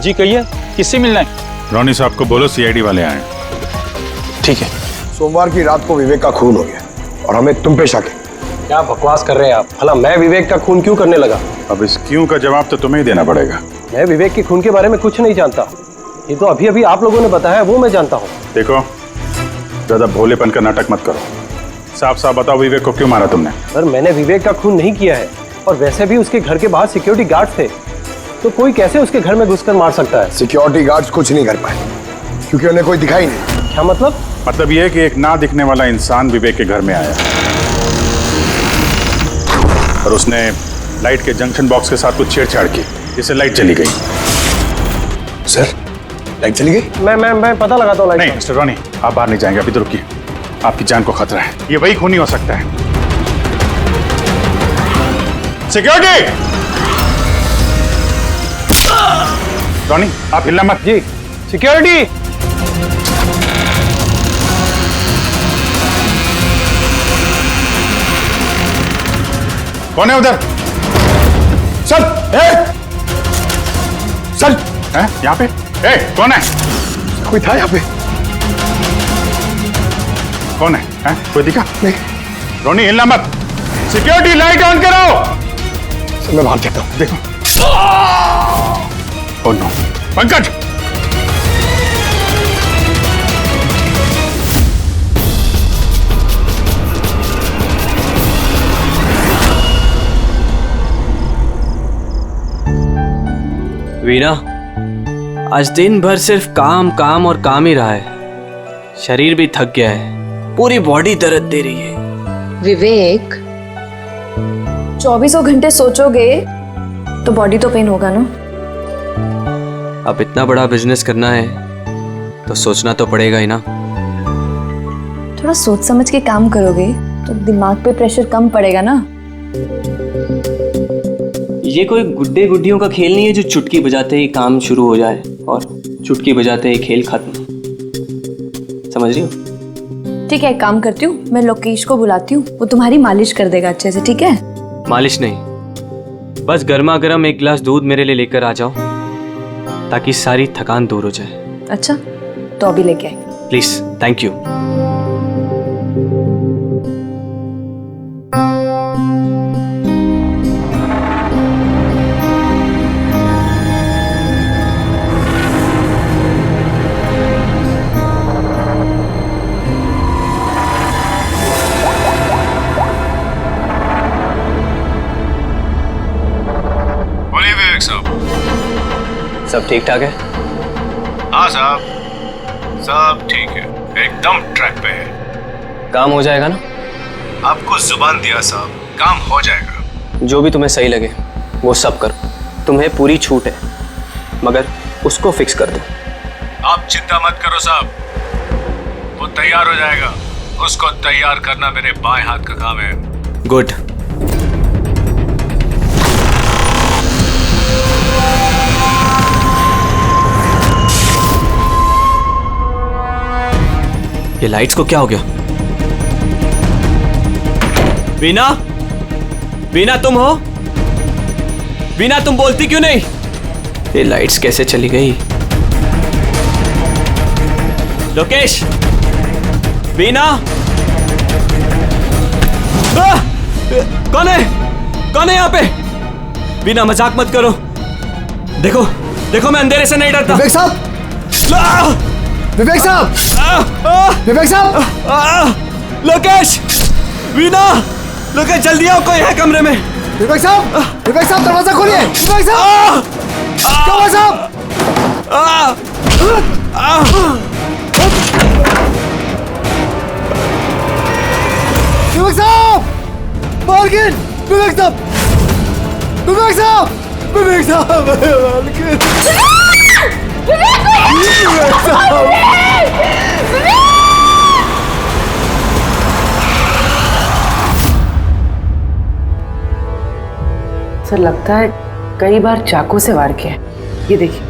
जी कहिए, किससे मिलना है? रोनी साहब को बोलो सीआईडी वाले आए। ठीक है। सोमवार की रात को विवेक का खून हो गया और हमें तुम पे शक है। क्या बकवास कर रहे हैं आप? भला मैं विवेक का खून क्यों करने लगा? अब इस क्यों का जवाब तो तुम्हें ही देना पड़ेगा। मैं विवेक के खून के बारे में कुछ नहीं जानता। ये तो अभी अभी आप लोगों ने बताया, वो मैं जानता हूँ। देखो, ज्यादा भोलेपन का नाटक मत करो। साफ साफ बताओ, विवेक को क्यों मारा तुमने? सर, मैंने विवेक का खून नहीं किया है, और वैसे भी उसके घर के बाहर सिक्योरिटी गार्ड थे, तो कोई कैसे उसके घर में घुसकर मार सकता है? सिक्योरिटी गार्ड्स कुछ नहीं कर पाए क्योंकि उन्हें कोई दिखाई नहीं। क्या मतलब? मतलब यह है कि एक ना दिखने वाला इंसान विवेक के घर में आया और उसने लाइट के जंक्शन बॉक्स के साथ कुछ छेड़छाड़ की, जिससे लाइट चली गई। सर, लाइट चली गई? मैं पता लगाता हूँ। नहीं मिस्टर रॉनी, आप बाहर नहीं जाएंगे, अभी तो रुकिए। आपकी जान को खतरा है, ये वही खूनी हो सकता है। सिक्योरिटी! रॉनी, आप हिलना मत। जी, सिक्योरिटी! कौन है उधर? सर, सर, हैं? यहाँ पे? कौन है? कोई था यहाँ पे? कौन है? हैं? कोई दिखा? नहीं। रोनी, हिलना मत। सिक्योरिटी, लाइट ऑन करो। सर, मैं बाहर जाता हूँ। देखो। Oh no, Pankaj! वीना, आज दिन भर सिर्फ काम काम और काम ही रहा है। शरीर भी थक गया है, पूरी बॉडी दर्द दे रही है। विवेक, 24 घंटे सोचोगे तो बॉडी तो पेन होगा ना। अब इतना बड़ा बिजनेस करना है तो सोचना तो पड़ेगा ही ना। थोड़ा सोच समझ के काम करोगे तो दिमाग पे प्रेशर कम पड़ेगा ना। ये कोई गुड्डे गुड्डियों का खेल नहीं है जो चुटकी बजाते ही काम शुरू हो जाए और चुटकी बजाते ही खेल खत्म। समझ रही हो? ठीक है, एक काम करती हूँ, मैं लोकेश को बुलाती हूँ, वो तुम्हारी मालिश कर देगा अच्छे से। ठीक है? मालिश नहीं, बस गर्मा गर्म एक गिलास दूध मेरे लिए लेकर आ जाओ ताकि सारी थकान दूर हो जाए। अच्छा, तो अभी लेके आए। Please, thank you. सब ठीक ठाक है? हाँ साहब, सब ठीक है, एकदम ट्रैक पे है। काम हो जाएगा ना? आपको जुबान दिया साहब, काम हो जाएगा। जो भी तुम्हें सही लगे वो सब करो, तुम्हें पूरी छूट है, मगर उसको फिक्स कर दो। आप चिंता मत करो साहब, वो तैयार हो जाएगा। उसको तैयार करना मेरे बाएं हाथ का काम है। गुड। ये लाइट्स को क्या हो गया? वीना, वीना तुम हो? वीना, तुम बोलती क्यों नहीं? ये लाइट्स कैसे चली गई? लोकेश, वीना, कौन है? कौन है यहाँ पे? वीना, मजाक मत करो। देखो देखो, मैं अंधेरे से नहीं डरता। विवेक साहब! विवेक साहब! विवेक साहब! लोकेश! वीना! लोकेश, जल्दी आओ, कोई है कमरे में। विवेक साहब! विवेक साहब, दरवाजा खोलिए! विवेक साहब! विवेक साहब! विवेक साहब! मालकिन! विवेक साहब! विवेक साहब! विवेक साहब! मालकिन! विवेक साहब! सर, लगता है कई बार चाकू से वार किया है। ये देखिए,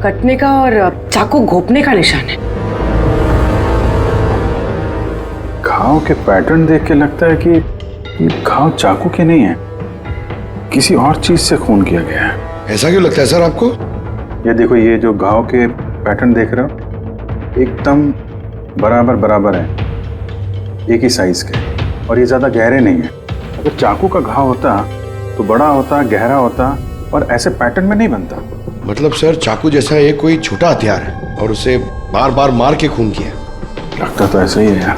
कटने का और चाकू घोंपने का निशान है। घाव के पैटर्न देख के लगता है कि ये घाव चाकू के नहीं है, किसी और चीज से खून किया गया है। ऐसा क्यों लगता है सर आपको? ये देखो, ये जो घाव के पैटर्न देख रहे हो एकदम बराबर बराबर है, एक ही साइज के, और ये ज़्यादा गहरे नहीं है। अगर चाकू का घाव होता तो बड़ा होता, गहरा होता, और ऐसे पैटर्न में नहीं बनता। मतलब सर चाकू जैसा ये कोई छोटा हथियार है और उसे बार बार मार के खून किया। लगता तो ऐसा ही है यार।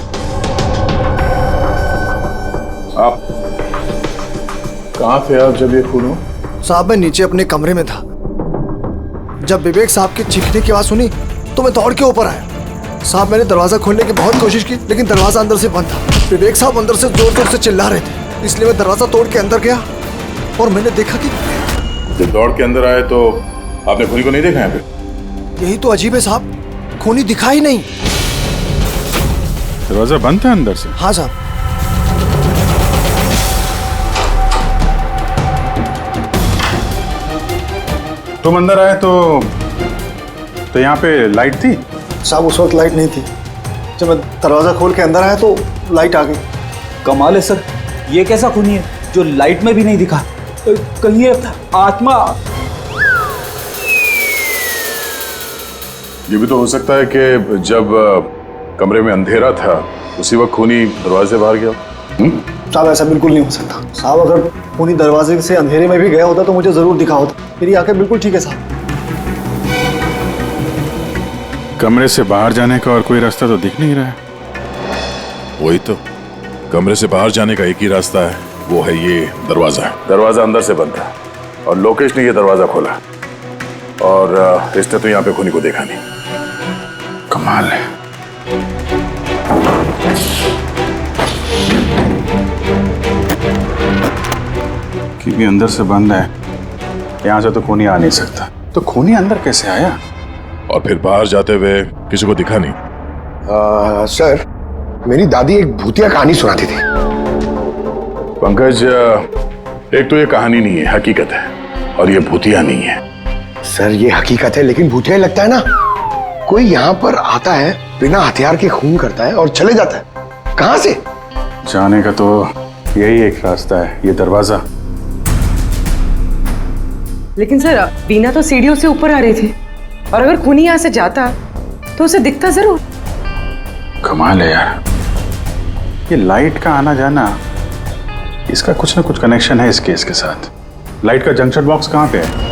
आप कहाँ थे आप जब ये खून हो? साहब मैं नीचे अपने कमरे में था। जब विवेक साहब की चीखने की आवाज सुनी तो मैं दौड़ के ऊपर आया। साहब मैंने दरवाजा खोलने की बहुत कोशिश की, लेकिन दरवाजा अंदर से बंद था। विवेक साहब अंदर से जोर जोर से चिल्ला रहे थे, इसलिए मैं दरवाजा तोड़ के अंदर गया और मैंने देखा कि जब दौड़ के अंदर आए तो आपने खूनी को नहीं देखा यहाँ पे? यही तो अजीब है साहब, खूनी दिखा ही नहीं। दरवाजा बंद था अंदर से? हाँ साहब। तुम अंदर आए तो यहाँ पे लाइट थी? साहब उस वक्त लाइट नहीं थी। जब मैं दरवाजा खोल के अंदर आया तो लाइट आ गई। कमाल है सर, ये कैसा खूनी है जो लाइट में भी नहीं दिखा? कहीं ये आत्मा? ये भी तो हो सकता है कि जब कमरे में अंधेरा था उसी वक्त खूनी दरवाजे से बाहर गया। साहब ऐसा बिल्कुल नहीं हो सकता। साहब अगर खूनी दरवाजे से अंधेरे में भी गया होता तो मुझे जरूर दिखा होता। मेरी आंखें बिल्कुल ठीक है साहब। कमरे से बाहर जाने का और कोई रास्ता तो दिख नहीं रहा है। वही तो, कमरे से बाहर जाने का एक ही रास्ता है, वो है ये दरवाजा। दरवाजा अंदर से बंद था और लोकेश ने ये दरवाजा खोला, और इसने तो यहाँ पे खूनी को देखा नहीं। कमाल है। कि भी अंदर से बंद है, यहाँ से तो खूनी आ नहीं सकता। तो खूनी अंदर कैसे आया? और फिर बाहर जाते हुए किसी को दिखा नहीं? सर मेरी दादी एक भूतिया कहानी सुनाती थी। पंकज, एक तो ये कहानी नहीं है, हकीकत है, और ये भूतिया नहीं है। सर ये हकीकत है लेकिन भूतिया ही लगता है ना। कोई यहाँ पर आता है, बिना हथियार के खून करता है और चले जाता है। कहाँ से? जाने का तो यही एक रास्ता है, ये दरवाजा। लेकिन सर बीना तो सीढ़ियों से ऊपर आ रही थी, और अगर खूनी यहाँ से जाता तो उसे दिखता जरूर। कमाल है यार, ये लाइट का आना जाना, इसका कुछ ना कुछ कनेक्शन है इस केस के साथ। लाइट का जंक्शन बॉक्स कहाँ पे है?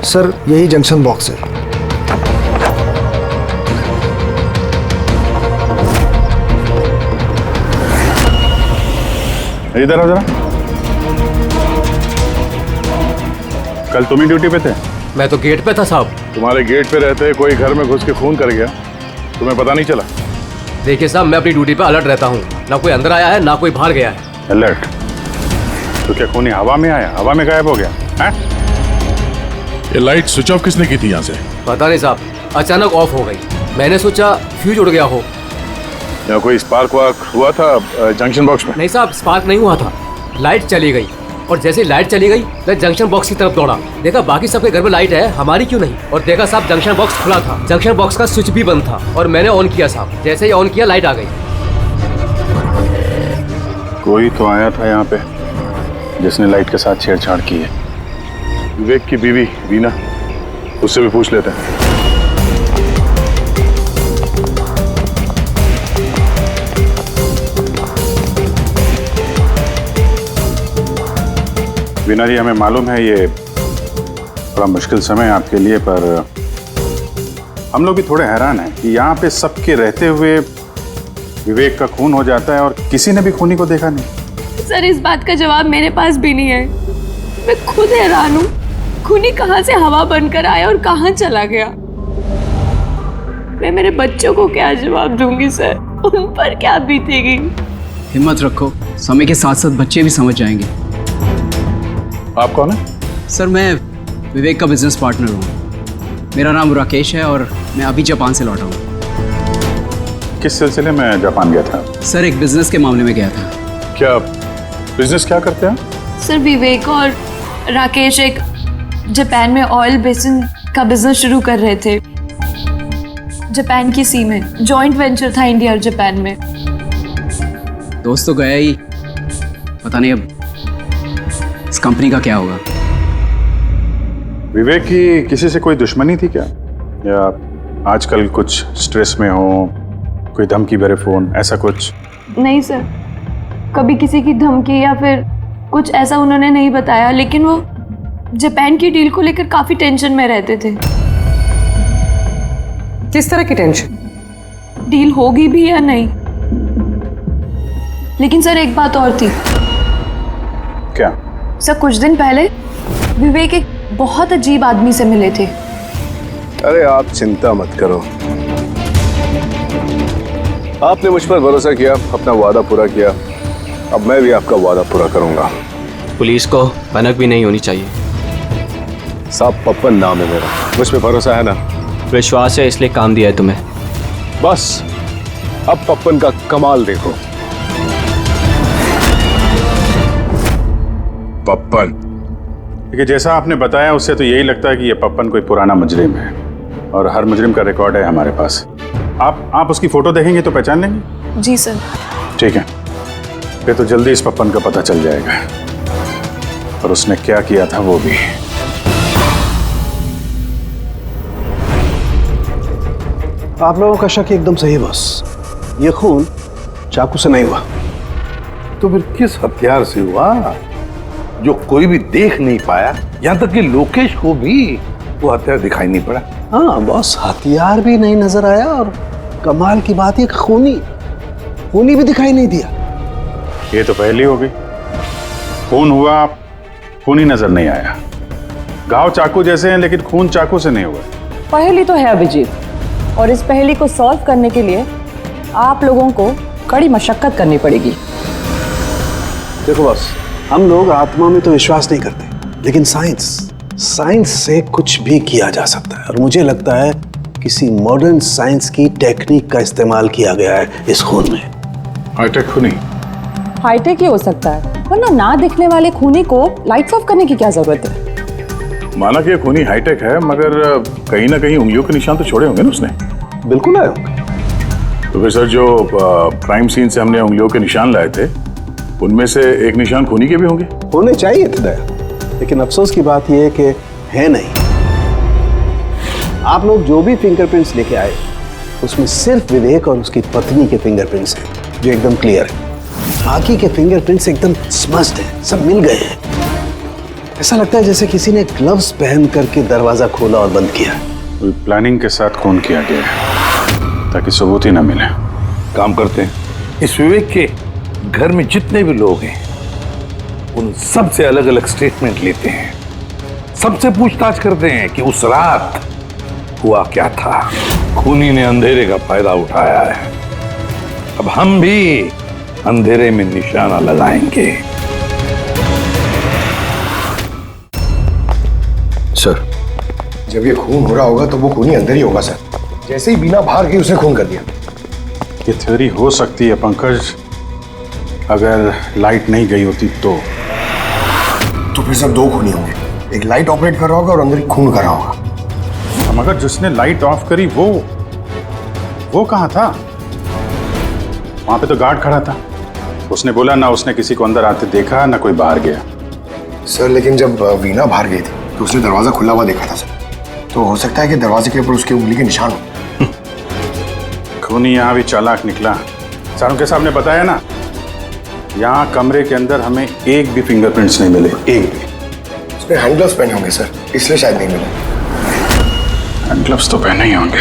सर यही जंक्शन बॉक्स है। इधर आओ जरा। कल तुम ही ड्यूटी पे थे? मैं तो गेट पे था साहब। तुम्हारे गेट पे रहते कोई घर में घुस के खून कर गया, तुम्हें पता नहीं चला? देखिए साहब, मैं अपनी ड्यूटी पे अलर्ट रहता हूँ, ना कोई अंदर आया है ना कोई बाहर गया है। अलर्ट? तो क्या खूनी हवा में आया, हवा में गायब हो गया है? ये लाइट स्विच ऑफ किसने की थी यहाँ से? पता नहीं साहब, अचानक ऑफ हो गई। मैंने सोचा फ्यूज उड़ गया हो। या कोई स्पार्क वार्क हुआ था जंक्शन बॉक्स में? नहीं साहब, स्पार्क नहीं हुआ था, लाइट चली गई, और जैसे लाइट चली गई मैं जंक्शन बॉक्स की तरफ दौड़ा। देखा बाकी सबके घर में लाइट है, हमारी क्यों नहीं? और देखा साहब जंक्शन बॉक्स खुला था, जंक्शन बॉक्स का स्विच भी बंद था, और मैंने ऑन किया साहब। जैसे ही ऑन किया लाइट आ गई। कोई तो आया था यहाँ पे जिसने लाइट के साथ छेड़छाड़ की है। विवेक की बीवी वीना, उससे भी पूछ लेते हैं। वीना जी, हमें मालूम है ये बड़ा मुश्किल समय है आपके लिए, पर हम लोग भी थोड़े हैरान हैं कि यहाँ पे सबके रहते हुए विवेक का खून हो जाता है और किसी ने भी खूनी को देखा नहीं। सर इस बात का जवाब मेरे पास भी नहीं है। मैं खुद हैरान हूँ, खूनी कहाँ से हवा बनकर आया और कहाँ चला गया। मैं मेरे बच्चों को क्या जवाब दूंगी सर, उन पर क्या बीतेगी? हिम्मत रखो, समय के साथ साथ बच्चे भी समझ जाएंगे। आप कौन है? सर मैं विवेक का बिजनेस पार्टनर हूँ। मेरा नाम राकेश है और मैं अभी जापान से लौटा हूँ। किस सिलसिले में जापान गया था? सर एक बिजनेस के मामले में गया था। क्या बिजनेस क्या करते हैं? सर विवेक और राकेश एक जापान में ऑयल बेसिन का बिजनेस शुरू कर रहे थे, जापान की सी में। जॉइंट वेंचर था इंडिया और जापान में। दोस्त तो गया ही, पता नहीं अब कंपनी का क्या होगा? विवेक की किसी से कोई दुश्मनी थी क्या, या आजकल कुछ स्ट्रेस में हो, कोई धमकी भरे फोन, ऐसा कुछ? नहीं सर, कभी किसी की धमकी या फिर कुछ ऐसा उन्होंने नहीं बताया, लेकिन वो जापान की डील को लेकर काफी टेंशन में रहते थे। किस तरह की टेंशन? डील होगी भी या नहीं। लेकिन सर एक बात और थी। क्या? सर कुछ दिन पहले विवेक एक बहुत अजीब आदमी से मिले थे। अरे आप चिंता मत करो, आपने मुझ पर भरोसा किया, अपना वादा पूरा किया, अब मैं भी आपका वादा पूरा करूंगा। पुलिस को भनक भी नहीं होनी चाहिए। साहब पप्पन नाम है मेरा, मुझ पे भरोसा है ना? विश्वास है इसलिए काम दिया है तुम्हें। बस अब पप्पन का कमाल देखो। पप्पन? देखिए, जैसा आपने बताया उससे तो यही लगता है कि ये पप्पन कोई पुराना मुजरिम है, और हर मुजरिम का रिकॉर्ड है हमारे पास। आप उसकी फोटो देखेंगे तो पहचान लेंगे? जी सर। ठीक है, फिर तो जल्दी इस पप्पन का पता चल जाएगा, और उसने क्या किया था वो भी। आप लोगों का शक एकदम सही है बॉस, ये खून चाकू से नहीं हुआ। तो फिर किस हथियार से हुआ जो कोई भी देख नहीं पाया, यहाँ तक कि लोकेश को भी वो हथियार दिखाई नहीं पड़ा? हाँ बॉस, हथियार भी नहीं नजर आया, और कमाल की बात है खूनी भी दिखाई नहीं दिया। ये तो पहली हो गई, खून हुआ, खून ही नजर नहीं आया। घाव चाकू जैसे हैं लेकिन खून चाकू से नहीं हुआ। पहेली तो है अभिजीत, और इस पहेली को सॉल्व करने के लिए आप लोगों को कड़ी मशक्कत करनी पड़ेगी। देखो बॉस, हम लोग आत्मा में तो विश्वास नहीं करते, लेकिन साइंस से कुछ भी किया जा सकता है, और मुझे लगता है किसी मॉडर्न साइंस की टेक्निक का इस्तेमाल किया गया है इस खून में। हाईटेक खूनी? हाईटेक ही हो सकता है, वरना ना दिखने वाले खूनी को लाइट्स ऑफ करने की क्या जरूरत है? माना कि ये खूनी हाईटेक है, मगर कहीं ना कहीं उंगलियों के निशान तो छोड़े होंगे ना उसने? बिल्कुल आए होंगे। तो फिर सर, जो क्राइम सीन से हमने उंगलियों के निशान लाए थे, उनमें से एक निशान खूनी के भी होंगे? होने चाहिए थे दया, लेकिन अफसोस की बात यह है कि है नहीं। आप लोग जो भी फिंगरप्रिंट्स लेके आए, उसमें सिर्फ विवेक और उसकी पत्नी के फिंगरप्रिंट्स हैं जो एकदम क्लियर है। बाकी के फिंगरप्रिंट्स एकदम स्मस्ट हैं, सब मिल गए हैं। ऐसा लगता है जैसे किसी ने ग्लव्स पहन करके दरवाजा खोला और बंद किया। कोई प्लानिंग के साथ खून किया गया है ताकि सबूत ही ना मिले। काम करते हैं, इस विवेक के घर में जितने भी लोग हैं उन सब से अलग अलग स्टेटमेंट लेते हैं, सबसे पूछताछ करते हैं कि उस रात हुआ क्या था। खूनी ने अंधेरे का फायदा उठाया है, अब हम भी अंधेरे में निशाना लगाएंगे। सर, जब ये खून हो रहा होगा तो वो खूनी अंदर ही होगा सर। जैसे ही बीना बाहर गई उसने खून कर दिया। ये थ्योरी हो सकती है पंकज, अगर लाइट नहीं गई होती तो फिर सब दो खूनी होंगे, एक लाइट ऑपरेट कर रहा होगा और अंदर खून कर रहा होगा। मगर जिसने लाइट ऑफ करी वो कहाँ था? वहां पे तो गार्ड खड़ा था, उसने बोला ना उसने किसी को अंदर आते देखा ना कोई बाहर गया। सर लेकिन जब वीना बाहर गई थी तो उसने दरवाजा खुला हुआ देखा था सर, तो हो सकता है कि दरवाजे के ऊपर उसकी उंगली के निशान हो। खूनी यहाँ भी चालाक निकला। सारों के साहब ने बताया ना, यहाँ कमरे के अंदर हमें एक भी फिंगरप्रिंट्स नहीं मिले, एक भी। उसने हैंड ग्लव्स पहने होंगे सर, इसलिए शायद नहीं मिले। हैंड ग्लव्स तो पहने ही होंगे।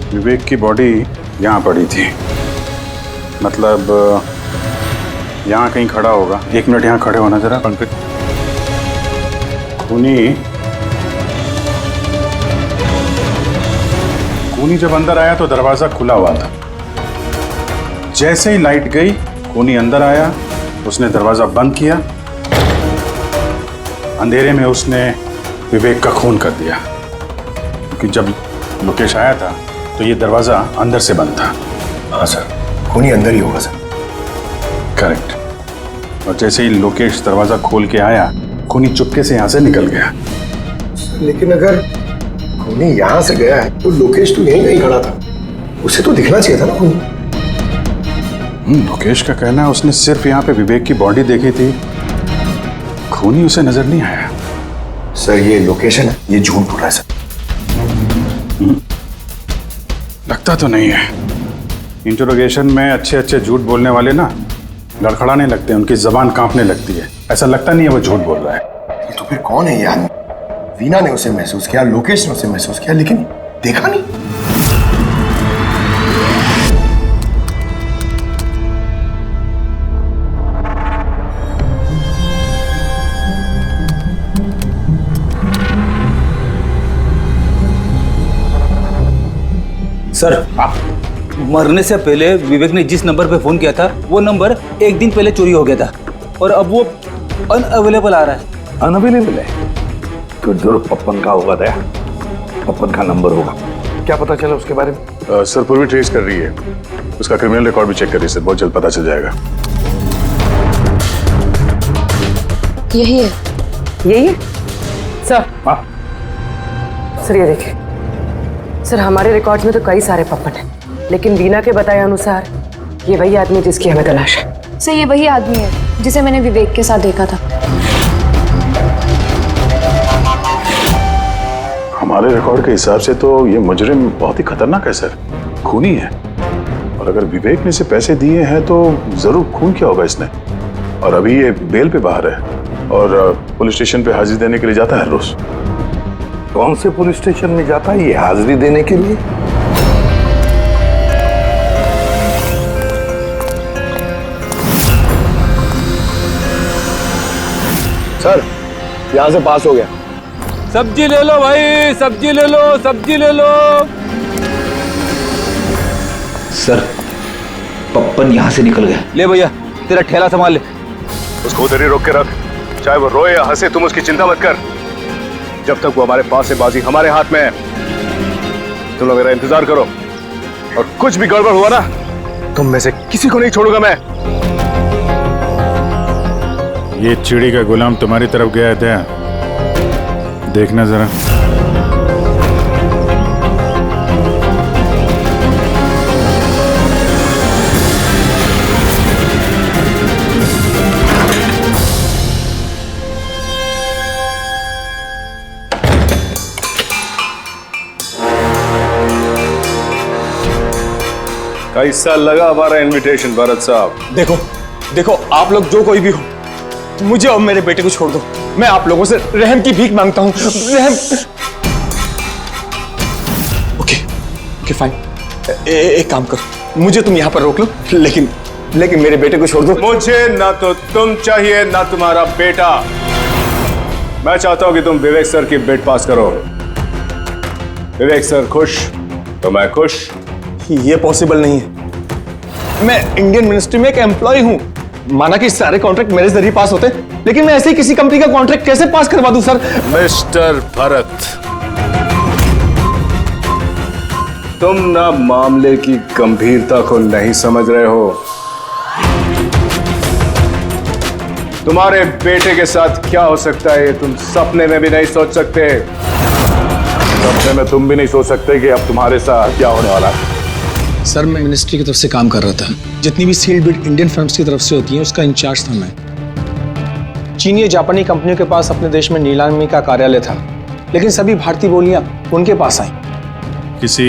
विवेक की बॉडी यहाँ पड़ी थी, मतलब यहाँ कहीं खड़ा होगा। 1 मिनट यहाँ खड़े होना जरा पंकज। खूनी जब अंदर आया तो दरवाजा खुला हुआ था। जैसे ही लाइट गई खूनी अंदर आया, उसने दरवाजा बंद किया, अंधेरे में उसने विवेक का खून कर दिया। क्योंकि जब लोकेश आया था तो ये दरवाजा अंदर से बंद था। हाँ सर, खूनी अंदर ही होगा सर। करेक्ट। और जैसे ही लोकेश दरवाजा खोल के आया, खूनी चुपके से यहाँ से निकल गया। लेकिन अगर खूनी यहाँ से गया है तो लोकेश तो यहीं कहीं खड़ा था, उसे तो दिखना चाहिए था ना खूनी। लोकेश का कहना है उसने सिर्फ यहाँ पे विवेक की बॉडी देखी थी, खूनी उसे नजर नहीं आया। सर ये लोकेशन है, ये झूठ बोल रहा है सर। लगता तो नहीं है। इंटरोगेशन में अच्छे अच्छे झूठ बोलने वाले ना लड़खड़ाने लगते हैं, उनकी जबान कांपने लगती है। ऐसा लगता नहीं है वो झूठ बोल रहा है। तो फिर कौन है ये आदमी? वीना ने उसे महसूस किया, लोकेश ने उसे महसूस किया, लेकिन देखा नहीं। सर, मरने से पहले विवेक ने जिस नंबर पे फोन किया था वो नंबर एक दिन पहले चोरी हो गया था और अब वो अनअवेलेबल आ रहा है। अनअवेलेबल है तो जरूर पप्पन का होगा दया, पप्पन का नंबर होगा। क्या पता चला उसके बारे में? सर पूर्वी ट्रेस कर रही है, उसका क्रिमिनल रिकॉर्ड भी चेक कर रही है सर, बहुत जल्द पता चल जाएगा। यही है, यही है सर। हाँ सर ये देखिए सर, हमारे रिकॉर्ड्स में तो कई सारे पप्पन हैं, लेकिन वीना के बताए अनुसार ये वही आदमी जिसकी हमें तलाश है। सर ये वही आदमी है जिसे मैंने विवेक के साथ देखा था। हमारे रिकॉर्ड के हिसाब से तो ये मुजरिम बहुत ही खतरनाक है सर, खूनी है। और अगर विवेक ने इसे पैसे दिए हैं तो जरूर खून किया होगा इसने। और अभी ये बेल पे बाहर है और पुलिस स्टेशन पे हाजिरी देने के लिए जाता है हर रोज। कौन से पुलिस स्टेशन में जाता है ये हाजिरी देने के लिए? सर यहां से पास हो गया। सब्जी ले लो भाई, सब्जी ले लो, सब्जी ले लो। सर पप्पन यहाँ से निकल गया। ले भैया तेरा ठेला संभाल ले। उसको उधर ही रोक के रख, चाहे वो रोए या हंसे तुम उसकी चिंता मत कर। जब तक वो हमारे पास है बाजी हमारे हाथ में है। तुम लोग मेरा इंतजार करो और कुछ भी गड़बड़ हुआ ना तुम में से किसी को नहीं छोड़ूंगा मैं। ये चिड़ी का गुलाम तुम्हारी तरफ गया था, देखना जरा। कैसा लगा हमारा इनविटेशन भरत साहब? देखो देखो आप लोग जो कोई भी हो, मुझे और मेरे बेटे को छोड़ दो। मैं आप लोगों से रहम की भीख मांगता हूँ, रहम। ओके फाइन, एक काम करो, मुझे तुम यहाँ पर रोक लो, लेकिन मेरे बेटे को छोड़ दो। मुझे ना तो तुम चाहिए ना तुम्हारा बेटा। मैं चाहता हूं कि तुम विवेक सर की बिड पास करो। विवेक सर खुश तो मैं खुश। ये पॉसिबल नहीं है। मैं इंडियन मिनिस्ट्री में एक एम्प्लॉय हूं। माना कि सारे कॉन्ट्रैक्ट मेरे जरिए पास होते, लेकिन मैं ऐसे ही किसी कंपनी का कॉन्ट्रैक्ट कैसे पास करवा दूं सर? मिस्टर भरत, तुम ना मामले की गंभीरता को नहीं समझ रहे हो। तुम्हारे बेटे के साथ क्या हो सकता है तुम सपने में भी नहीं सोच सकते। सपने में तुम भी नहीं सोच सकते कि अब तुम्हारे साथ क्या होने वाला है। सर मैं मिनिस्ट्री की तरफ से काम कर रहा था। जितनी भी सील्ड बिड इंडियन फर्म्स की तरफ से होती हैं उसका इंचार्ज था मैं। चीनी या जापानी कंपनियों के पास अपने देश में नीलामी का कार्यालय था, लेकिन सभी भारतीय बोलियां उनके पास आई। किसी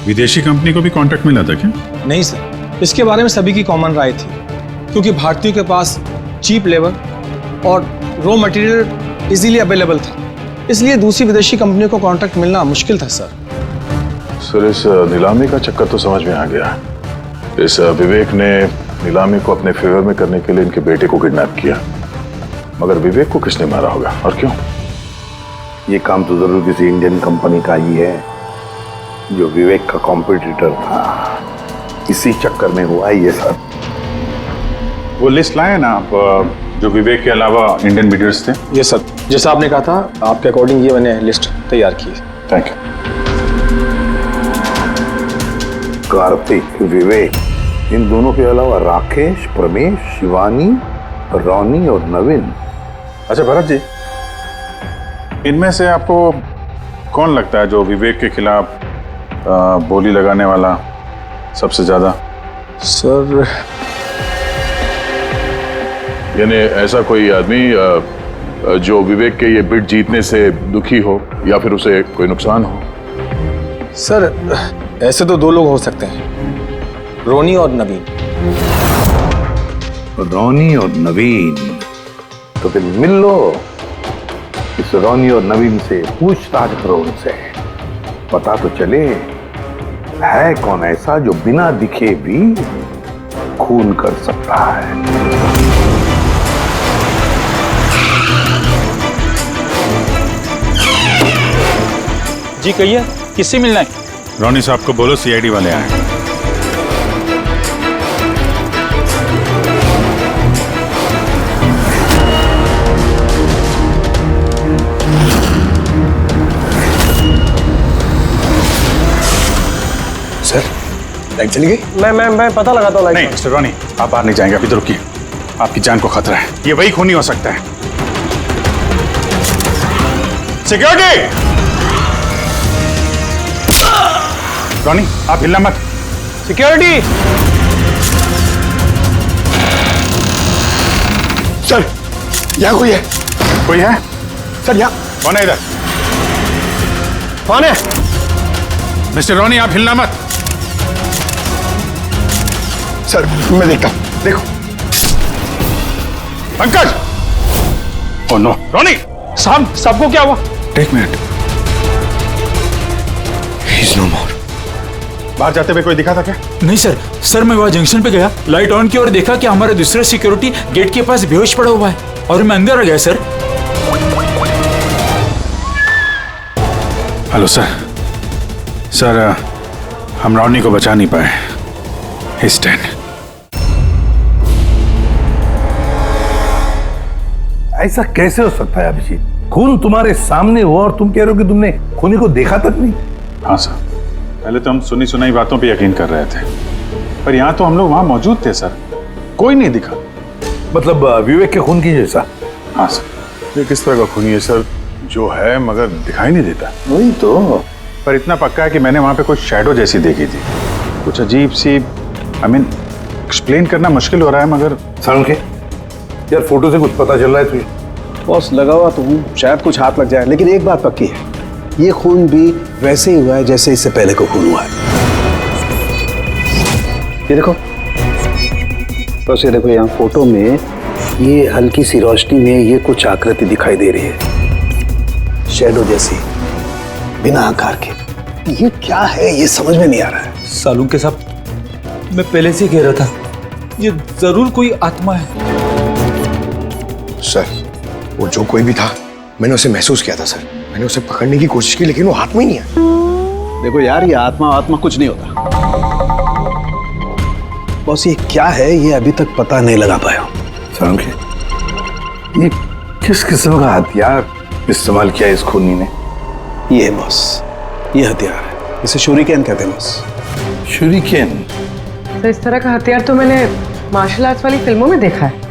विदेशी कंपनी को भी कॉन्ट्रैक्ट मिला था क्या? नहीं सर, इसके बारे में सभी की कॉमन राय थी, क्योंकि भारतीयों के पास चीप लेबर और रॉ मटेरियल इजीली अवेलेबल था, इसलिए दूसरी विदेशी कंपनियों को कॉन्ट्रैक्ट मिलना मुश्किल था सर। सर इस नीलामी का चक्कर तो समझ में आ गया। इस विवेक ने नीलामी को अपने फेवर में करने के लिए इनके बेटे को किडनैप किया, मगर विवेक को किसने मारा होगा और क्यों? ये काम तो जरूर किसी इंडियन कंपनी का ही है जो विवेक का कॉम्पिटिटर था। इसी चक्कर में हुआ ये सर। वो लिस्ट लाए ना आप, जो विवेक के अलावा इंडियन बिडर्स थे? ये सर, जैसा आपने कहा था आपके अकॉर्डिंग ये मैंने लिस्ट तैयार की। Thank you. कार्तिक, विवेक, इन दोनों के अलावा राकेश, प्रमेश, शिवानी, रोनी और नवीन। अच्छा भरत जी, इनमें से आपको कौन लगता है जो विवेक के खिलाफ बोली लगाने वाला सबसे ज्यादा? सर यानी ऐसा कोई आदमी जो विवेक के ये बिड जीतने से दुखी हो या फिर उसे कोई नुकसान हो? सर ऐसे तो दो लोग हो सकते हैं, रोनी और नवीन। रोनी और नवीन, तो फिर मिल लो, इस रोनी और नवीन से पूछताछ करो, उनसे पता तो चले है कौन ऐसा जो बिना दिखे भी खून कर सकता है। जी कहिए, किससे मिलना है? रोनी साहब को बोलो सीआईडी वाले आए। सर लाइट चली गई? मैं पता लगाता हूँ लाइट। नहीं मिस्टर रोनी, आप बाहर नहीं जाएंगे, अभी तो रुकिए, आपकी जान को खतरा है, ये वही खूनी हो सकता है। सिक्योरिटी! रोनी आप हिलना मत। सिक्योरिटी! सर यहाँ कोई है? कोई है? सर यहाँ कौन है इधर? कौन है? मिस्टर रोनी आप हिलना मत। सर मैं देखता हूँ। देखो पंकज। ओह नो रोनी। साहब सबको क्या हुआ? एक मिनट, He's no more। बाहर जाते हुए कोई दिखा था क्या? नहीं सर, सर मैं वहाँ जंक्शन पे गया, लाइट ऑन की और देखा कि हमारा दूसरा सिक्योरिटी गेट के पास बेहोश पड़ा हुआ है और मैं अंदर आ गया सर। Hello sir. सर हम रोनी को बचा नहीं पाए। He's dead। ऐसा कैसे हो सकता है अभिजीत? खून तुम्हारे सामने हुआ और तुम कह रहे हो कि तुमने खूनी को देखा तक नहीं? हाँ सर, पहले तो हम सुनी सुनाई बातों पे यकीन कर रहे थे, पर यहाँ तो हम लोग वहाँ मौजूद थे सर, कोई नहीं दिखा। मतलब विवेक के खून की जैसा? हाँ सर। ये किस तरह का खूनी है सर, जो है मगर दिखाई नहीं देता? वही तो। पर इतना पक्का है कि मैंने वहाँ पे कुछ शैडो जैसी देखी थी, कुछ अजीब सी, एक्सप्लेन करना मुश्किल हो रहा है मगर। सारुण के यार फोटो से कुछ पता चल रहा है तुझे? बॉस लगा हुआ तो हूँ, शायद कुछ हाथ लग जाए, लेकिन एक बात पक्की है, ये खून भी वैसे ही हुआ है जैसे इससे पहले को खून हुआ है। ये देखो बस, ये देखो यहाँ फोटो में ये हल्की सी रोशनी में ये कुछ आकृति दिखाई दे रही है, शैडो जैसी, बिना आकार के। ये क्या है ये समझ में नहीं आ रहा है। सालून के साहब, मैं पहले से कह रहा था ये जरूर कोई आत्मा है। सर वो जो कोई भी था, मैंने उसे महसूस किया था सर, मैंने उसे पकड़ने की कोशिश की लेकिन वो हाथ में ही नहीं आया। देखो यार, ये आत्मा कुछ नहीं होता। बॉस ये क्या है ये अभी तक पता नहीं लगा पाया। सारुण के ये किस किस्म का हथियार इस्तेमाल किया इस खूनी ने? ये है बॉस, ये हथियार है, इसे शूरिकेन कहते हैं बॉस। शूरिकेन? तो इस तरह का हथियार तो मैंने मार्शल आर्ट्स वाली फिल्मों में देखा है।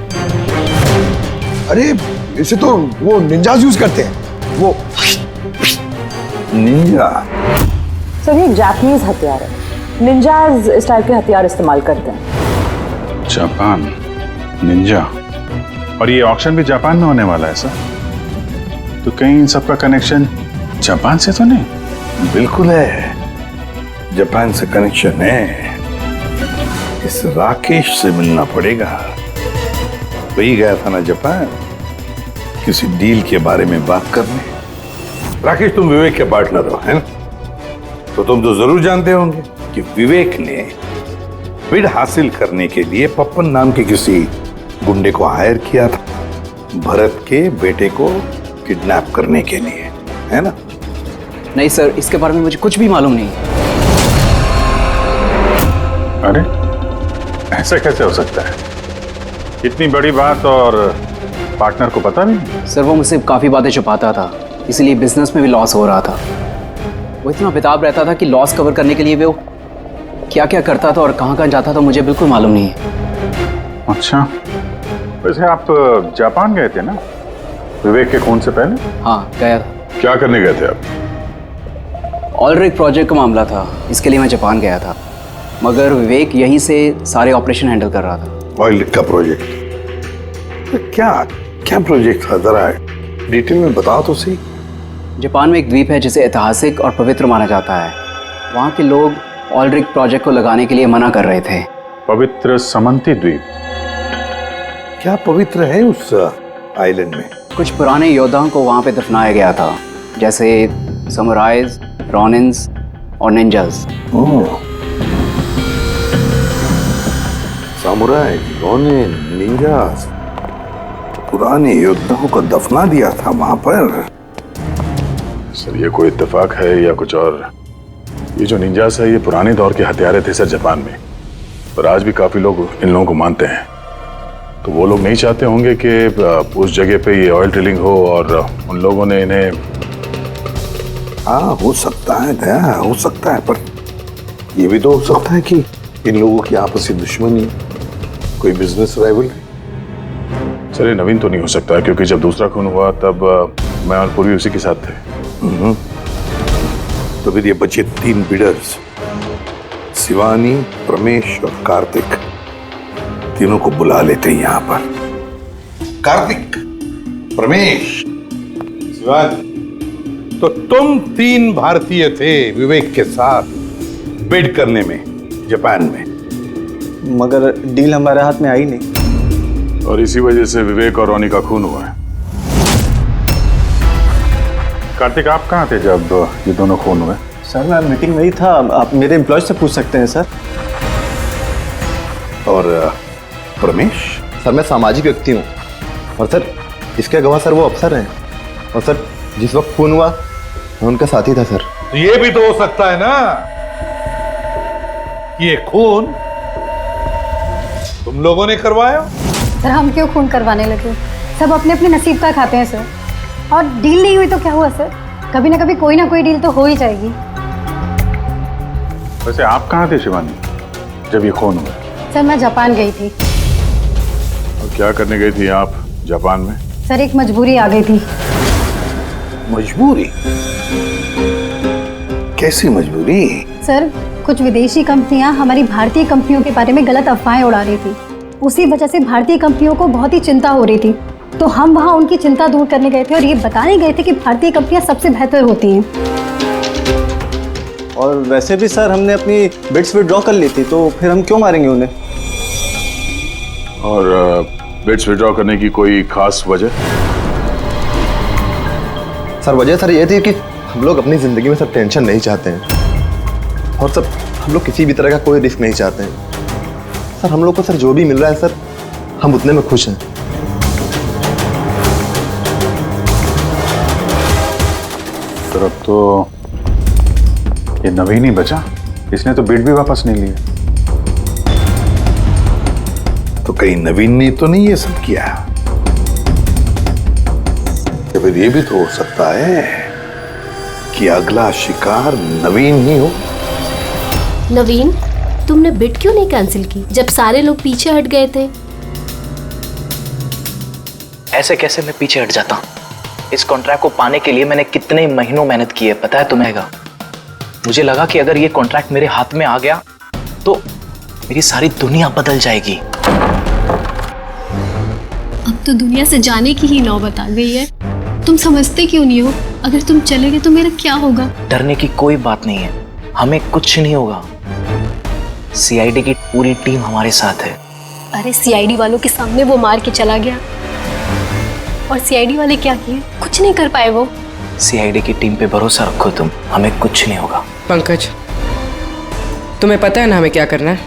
अरे इसे तो वो निंजाज यूज करते हैं, वो निंजा। सर ये जापानीज हथियार है, निंजाज इस टाइप के हथियार इस्तेमाल करते हैं। जापान निंजा, और ये ऑक्शन भी जापान में होने वाला है सर, तो कहीं इन सबका कनेक्शन जापान से तो नहीं? बिल्कुल है, जापान से कनेक्शन है। इस राकेश से मिलना पड़ेगा, वही गया था ना जापान किसी डील के बारे में बात करने। राकेश तुम विवेक के पार्टनर हो, है ना? तो तुम तो जरूर जानते होंगे कि विवेक ने बिड हासिल करने के लिए पप्पन नाम के किसी गुंडे को हायर किया था, भरत के बेटे को किडनैप करने के लिए, है ना? नहीं सर, इसके बारे में मुझे कुछ भी मालूम नहीं। अरे ऐसा कैसे हो सकता है? इतनी बड़ी बात और पार्टनर को पता नहीं? सर वो मुझसे काफ़ी बातें छुपाता था, इसलिए बिजनेस में भी लॉस हो रहा था। वो इतना बेताब रहता था कि लॉस कवर करने के लिए वो क्या क्या करता था और कहाँ कहाँ जाता था मुझे बिल्कुल मालूम नहीं है। अच्छा, वैसे आप जापान गए थे ना विवेक के खून से पहले? हाँ गया था। क्या करने गए थे आप? ऑलरेडी प्रोजेक्ट का मामला था, इसके लिए मैं जापान गया था। मगर विवेक यहीं से सारे ऑपरेशन हैंडल कर रहा था। ऑयल का प्रोजेक्ट? तो क्या क्या प्रोजेक्ट था, जरा डिटेल में बताओ तो सही। जापान में एक द्वीप है जिसे ऐतिहासिक और पवित्र माना जाता है। वहाँ के लोग ऑयल रिग प्रोजेक्ट को लगाने के लिए मना कर रहे थे। पवित्र समंती द्वीप? क्या पवित्र है उस आइलैंड में? कुछ पुराने योद्धाओं को वहाँ पे दफनाया गया था, जैसे समुराइज, रॉनिन्स और निंजास। सामुराई, रोनिन, निंजास, पुराने योद्धाओं को दफना दिया था वहां पर। सर ये कोई इत्तेफाक है या कुछ और? ये जो निंजास है ये पुराने दौर के हथियारे थे सर जापान में, पर आज भी काफी लोग इन लोगों को मानते हैं। तो वो लोग नहीं चाहते होंगे कि उस जगह पे ये ऑयल ड्रिलिंग हो और उन लोगों ने इन्हें। हाँ हो सकता है दया, हो सकता है, पर ये भी तो हो सकता है कि इन लोगों की आपसी दुश्मनी, कोई बिजनेस राइवल। चलिए नवीन तो नहीं हो सकता, क्योंकि जब दूसरा खून हुआ तब मैं और पूर्वी उसी के साथ थे। तो फिर ये बचे 3 बिडर्स, शिवानी, प्रमेश और कार्तिक, तीनों को बुला लेते हैं यहाँ पर। कार्तिक, प्रमेश, शिवानी, तो तुम 3 भारतीय थे विवेक के साथ बिड करने में जापान में, मगर डील हमारे हाथ में आई नहीं, और इसी वजह से विवेक और रोनी का खून हुआ है। कार्तिक आप कहाँ थे जब ये दोनों खून हुए? सर मैं मीटिंग में ही था, आप मेरे एम्प्लॉय से पूछ सकते हैं सर। और प्रमेश? सर मैं सामाजिक व्यक्ति हूँ, और सर इसके गवाह सर वो अफसर हैं, और सर जिस वक्त खून हुआ मैं उनका साथी था सर। तो ये भी तो हो सकता है ना कि ये खून तुम लोगों ने करवाया। सर हम क्यों खून करवाने लगे, सब अपने अपने नसीब का खाते हैं सर। और डील नहीं हुई तो क्या हुआ सर, कभी ना कोई डील तो हो ही जाएगी। वैसे आप कहाँ थे शिवानी जब ये खून हुआ? सर मैं जापान गई थी। और क्या करने गई थी आप जापान में? सर एक मजबूरी आ गई थी। मजबूरी? कैसी मजबूरी? सर कुछ विदेशी कंपनियां हमारी भारतीय कंपनियों के बारे में गलत अफवाहें उड़ा रही थी, उसी वजह से भारतीय कंपनियों को बहुत ही चिंता हो रही थी। तो हम वहां उनकी चिंता दूर करने गए थे और ये बताने गए थे कि भारतीय कंपनियां सबसे बेहतर होती हैं। और वैसे भी सर हमने अपनी बिड्स विड्रॉ कर ली थी, तो फिर हम क्यों मारेंगे उन्हें? और बिड्स विड्रॉ करने की कोई खास वजह? सर वजह सर ये थी कि हम लोग अपनी ज़िंदगी में सर टेंशन नहीं चाहते हैं, और सर हम लोग किसी भी तरह का कोई रिस्क नहीं चाहते हैं। सर हम लोग को सर जो भी मिल रहा है सर हम उतने में खुश हैं। सर अब तो ये नवीन ही बचा, इसने तो बिड भी वापस नहीं लिया। तो कहीं नवीन ने तो नहीं ये सब किया? या फिर ये भी तो हो सकता है कि अगला शिकार नवीन ही हो। नवीन, तुमने बिड क्यों नहीं कैंसिल की जब सारे लोग पीछे हट गए थे? ऐसे कैसे मैं पीछे हट जाता? इस कॉन्ट्रैक्ट को पाने के लिए मैंने कितने महीनों मेहनत की है पता है तुम्हें? मुझे लगा कि अगर ये कॉन्ट्रैक्ट मेरे हाथ में आ गया तो मेरी सारी दुनिया बदल जाएगी। अब तो दुनिया से जाने की ही नौबत आ गई है। तुम समझते क्यों नहीं हो? अगर तुम चले गए तो मेरा क्या होगा? डरने की कोई बात नहीं है, हमें कुछ नहीं होगा। सीआईडी की पूरी टीम हमारे साथ है। अरे सीआईडी वालों के सामने वो मार के चला गया, और सीआईडी वाले क्या किए? कुछ नहीं कर पाए वो। सीआईडी की टीम पे भरोसा रखो तुम, हमें कुछ नहीं होगा। पंकज तुम्हें पता है ना हमें क्या करना है?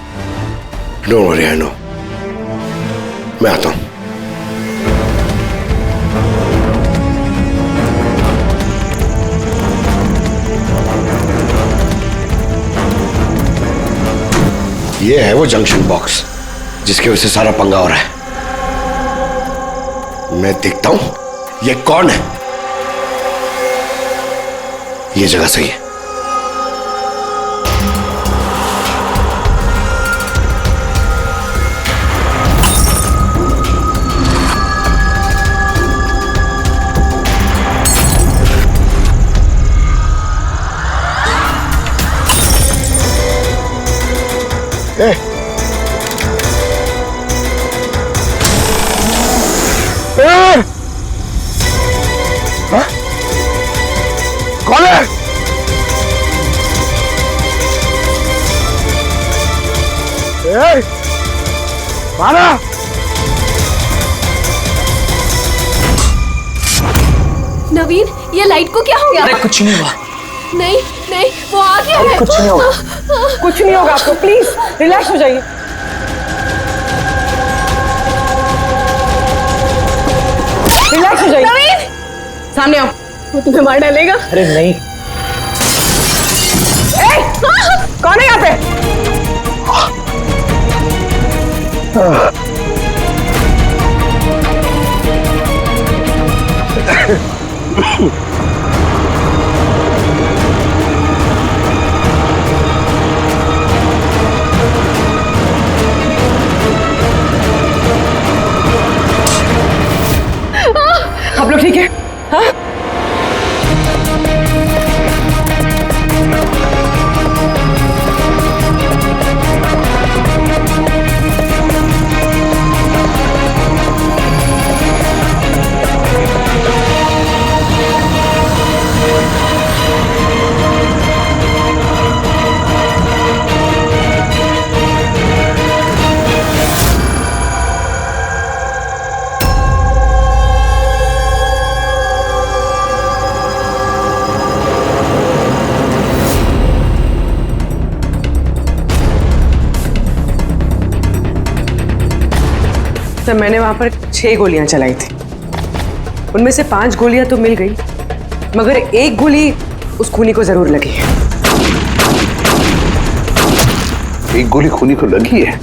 Don't worry, I know. मैं आता हूं। ये है वो जंक्शन बॉक्स जिसकी वजह से सारा पंगा हो रहा है। मैं देखता हूं ये कौन है। ये जगह सही है। कौन है? मारा। नवीन, ये लाइट को क्या हो गया? अरे कुछ नहीं हुआ। नहीं नहीं, वो आ गया है। कुछ नहीं होगा, कुछ नहीं होगा आपको, प्लीज रिलैक्स हो जाइए। रिलैक्स हो जाइए। नवीन, सामने आओ, वो तुम्हें मार डालेगा। अरे नहीं। कौन है यहाँ पे? आप लोग ठीक है? हाँ? सर, मैंने वहां पर 6 गोलियां चलाई थी। उनमें से 5 गोलियां तो मिल गई, मगर एक गोली उस खूनी को जरूर लगी है। एक गोली खूनी को लगी है?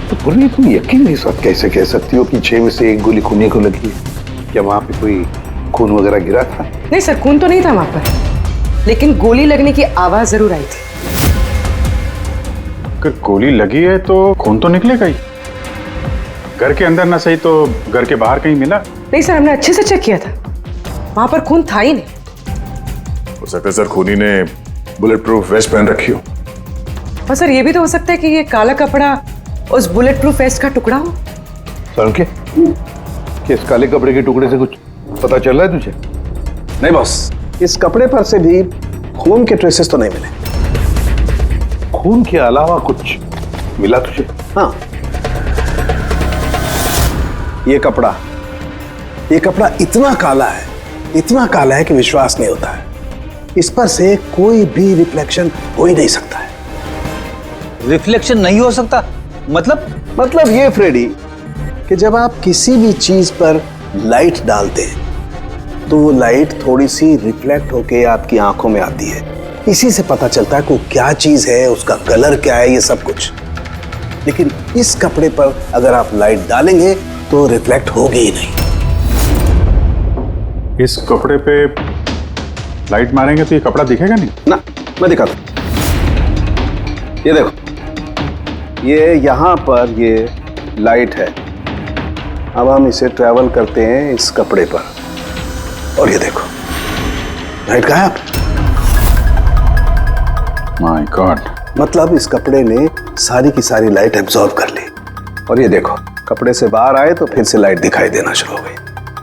तो पूरी तुम यकीन के साथ कैसे कह सकती हो कि 6 में से एक गोली खूनी को लगी है? क्या वहां पे कोई खून वगैरह गिरा था? नहीं सर, खून तो नहीं था वहां पर, लेकिन गोली लगने की आवाज जरूर आई थी। अगर गोली लगी है तो खून तो निकलेगा ही। घर के अंदर ना सही तो घर के बाहर कहीं मिला? नहीं सर, हमने अच्छे से चेक किया था, वहां पर खून था ही नहीं। हो सकता है सर खूनी ने बुलेट प्रूफ वेस्ट पहन रखी हो। और सर, ये भी तो हो सकता है कि ये काला कपड़ा उस बुलेट प्रूफ वेस्ट का टुकड़ा हो। सर के इस काले कपड़े के टुकड़े से कुछ पता चल रहा है तुझे? नहीं बॉस, इस कपड़े पर से भी खून के ट्रेसेस तो नहीं मिले। खून के अलावा कुछ मिला तुझे? हाँ, ये कपड़ा इतना काला है कि विश्वास नहीं होता है। इस पर से कोई भी रिफ्लेक्शन हो ही नहीं सकता है। रिफ्लेक्शन नहीं हो सकता? मतलब ये फ्रेडी कि जब आप किसी भी चीज पर लाइट डालते हैं तो वो लाइट थोड़ी सी रिफ्लेक्ट होके आपकी आंखों में आती है। इसी से पता चलता है कि वो क्या चीज है, उसका कलर क्या है, ये सब कुछ। लेकिन इस कपड़े पर अगर आप लाइट डालेंगे तो रिफ्लेक्ट होगी ही नहीं। इस कपड़े पे लाइट मारेंगे तो ये कपड़ा दिखेगा नहीं ना। मैं दिखाता हूं, ये देखो, ये यहां पर ये लाइट है। अब हम इसे ट्रैवल करते हैं इस कपड़े पर, और ये देखो लाइट गायब। माय गॉड, मतलब इस कपड़े ने सारी की सारी लाइट एब्जॉर्ब कर ली। और ये देखो, कपड़े से बाहर आए तो फिर से लाइट दिखाई देना शुरू हो गई।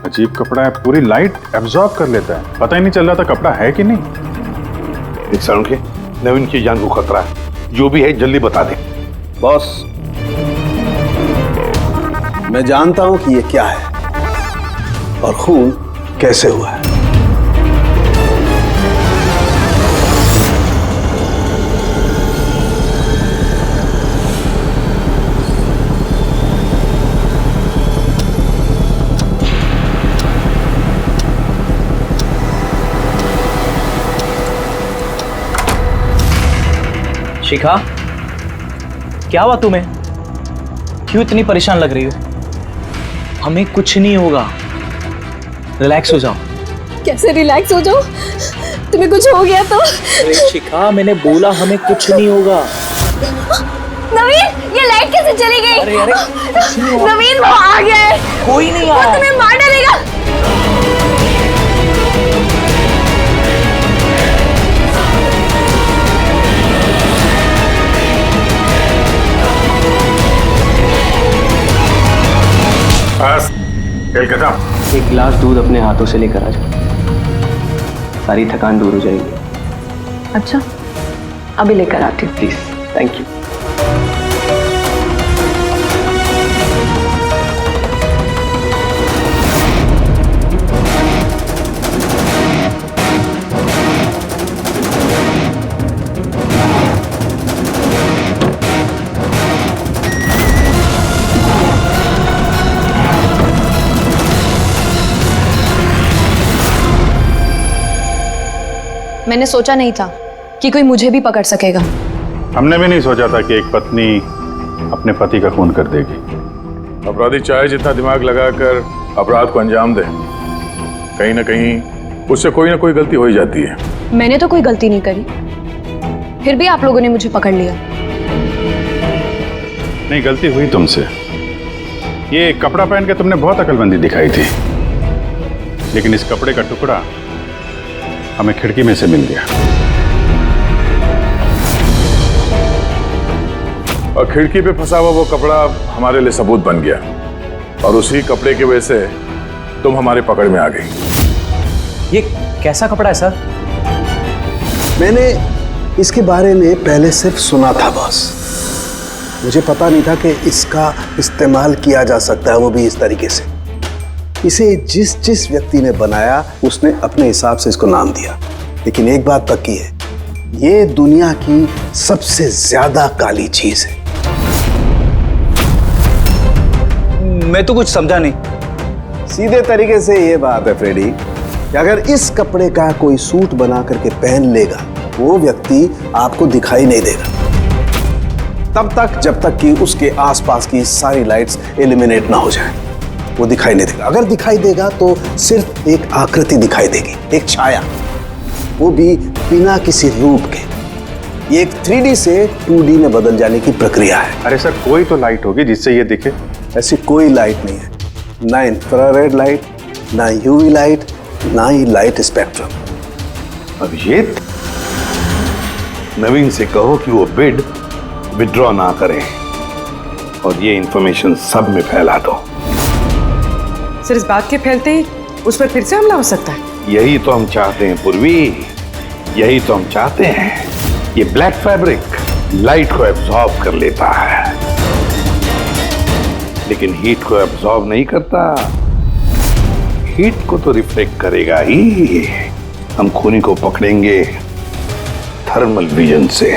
अजीब कपड़ा है, पूरी लाइट एब्जॉर्ब कर लेता है। पता ही नहीं चल रहा था कपड़ा है कि नहीं। एक साउंड के नवीन की जान को खतरा है, जो भी है जल्दी बता दे। बॉस, मैं जानता हूं कि ये क्या है और खून कैसे हुआ है। शिखा, क्या हुआ तुम्हें? क्यों इतनी परेशान लग रही हो? हमें कुछ नहीं होगा, रिलैक्स हो जाओ। कैसे रिलैक्स हो जाओ? तुम्हें कुछ हो गया तो? अरे शिखा, मैंने बोला हमें कुछ नहीं होगा। नवीन, ये लाइट कैसे चली गई? अरे नवीन, वो आ गया है। कोई नहीं वो तुम्हें मार डालेगा। केलकता, एक गिलास दूध अपने हाथों से लेकर आ जा, सारी थकान दूर हो जाएगी। अच्छा, अभी लेकर आती हूँ। Please, thank you. मैंने सोचा नहीं था कि कोई मुझे भी पकड़ सकेगा। हमने भी नहीं सोचा था कि एक पत्नी अपने पति का खून कर देगी। अपराधी चाहे जितना दिमाग लगाकर अपराध को अंजाम दे, कहीं ना कहीं उससे कोई ना कोई गलती हो ही जाती है। मैंने तो कोई गलती नहीं करी, फिर भी आप लोगों ने मुझे पकड़ लिया। नहीं, गलती हुई तुमसे। ये कपड़ा पहन के तुमने बहुत अकलमंदी दिखाई थी, लेकिन इस कपड़े का टुकड़ा हमें खिड़की में से मिल गया, और खिड़की पे फंसा हुआ वो कपड़ा हमारे लिए सबूत बन गया, और उसी कपड़े की वजह से तुम हमारी पकड़ में आ गई। ये कैसा कपड़ा है सर? मैंने इसके बारे में पहले सिर्फ सुना था बॉस। मुझे पता नहीं था कि इसका इस्तेमाल किया जा सकता है, वो भी इस तरीके से। इसे जिस जिस व्यक्ति ने बनाया उसने अपने हिसाब से इसको नाम दिया, लेकिन एक बात पक्की है, ये दुनिया की सबसे ज्यादा काली चीज है। मैं तो कुछ समझा नहीं। सीधे तरीके से ये बात है फ्रेडी कि अगर इस कपड़े का कोई सूट बना करके पहन लेगा, वो व्यक्ति आपको दिखाई नहीं देगा तब तक जब तक कि उसके आसपास की सारी लाइट्स एलिमिनेट ना हो जाए। वो दिखाई नहीं देगा। अगर दिखाई देगा तो सिर्फ एक आकृति दिखाई देगी, एक छाया, वो भी बिना किसी रूप के। ये एक 3D से 2D में बदल जाने की प्रक्रिया है। अरे सर, कोई तो लाइट होगी जिससे ये दिखे। ऐसी कोई लाइट नहीं है, ना इंफ्रारेड लाइट, ना यूवी लाइट, ना ही लाइट स्पेक्ट्रम। अब ये नवीन से कहो कि वो बिड विड्रॉ ना करें, और ये इंफॉर्मेशन सब में फैला दो। सर, इस बात के फैलते ही उस पर फिर से हमला हो सकता है। यही तो हम चाहते हैं पूर्वी, यही तो हम चाहते हैं। ये ब्लैक फैब्रिक लाइट को एब्जॉर्ब कर लेता है, लेकिन हीट को एब्जॉर्ब नहीं करता। हीट को तो रिफ्लेक्ट करेगा ही। हम खूनी को पकड़ेंगे थर्मल विजन से।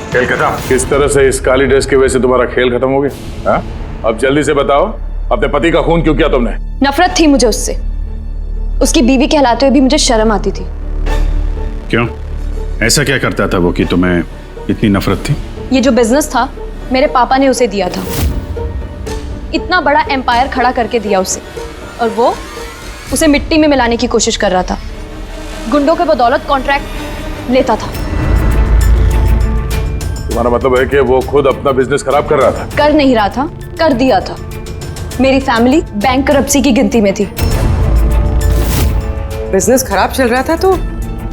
केलकता, किस तरह से इस काली ड्रेस की वजह से तुम्हारा खेल खत्म हो गया? हाँ? अब जल्दी से बताओ, अपने पति का खून क्यों किया तुमने? नफरत थी मुझे उससे। उसकी बीवी कहलाते हुए भी मुझे शर्म आती थी। क्यों? ऐसा क्या करता था वो कि तुम्हें इतनी नफरत थी? ये जो बिजनेस था, मेरे पापा ने उसे दिया था। इतना बड़ा एम्पायर खड़ा करके दिया उसे, और वो उसे मिट्टी में मिलाने की कोशिश कर रहा था। गुंडों के बदौलत कॉन्ट्रैक्ट लेता था। तुम्हारा मतलब है कि वो खुद अपना बिजनेस खराब कर रहा था? कर नहीं रहा था, कर दिया था। मेरी फैमिली बैंकरप्सी की गिनती में थी। बिजनेस खराब चल रहा था तो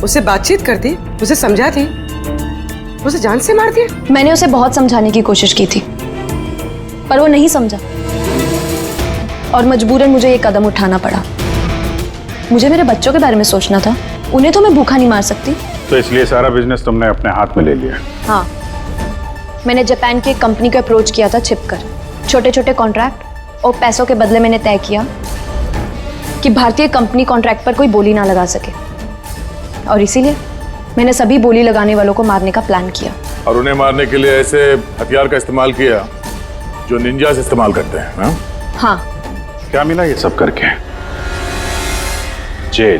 उसे बातचीत करती, उसे समझाती, उसे जान से मार दिया। मैंने उसे बहुत समझाने की कोशिश की थी, पर वो नहीं समझा, और मजबूरन मुझे ये कदम उठाना पड़ा। मुझे मेरे बच्चों के बारे में सोचना था, उन्हें तो मैं भूखा नहीं मार सकती। तो इसलिए सारा बिजनेस तुमने अपने हाथ में ले लिया? हाँ, मैंने जापान की एक कंपनी को अप्रोच किया था छिपकर। छोटे छोटे कॉन्ट्रैक्ट और पैसों के बदले मैंने तय किया कि भारतीय कंपनी कॉन्ट्रैक्ट पर कोई बोली ना लगा सके, और इसीलिए मैंने सभी बोली लगाने वालों को मारने का प्लान किया। और उन्हें मारने के लिए ऐसे हथियार का इस्तेमाल किया जो निंजास इस्तेमाल करते हैं? हाँ? हाँ। क्या मिला ये सब करके? जेल।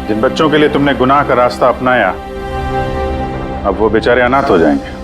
जिन बच्चों के लिए तुमने गुनाह का रास्ता अपनाया, अब वो बेचारे अनाथ हो जाएंगे।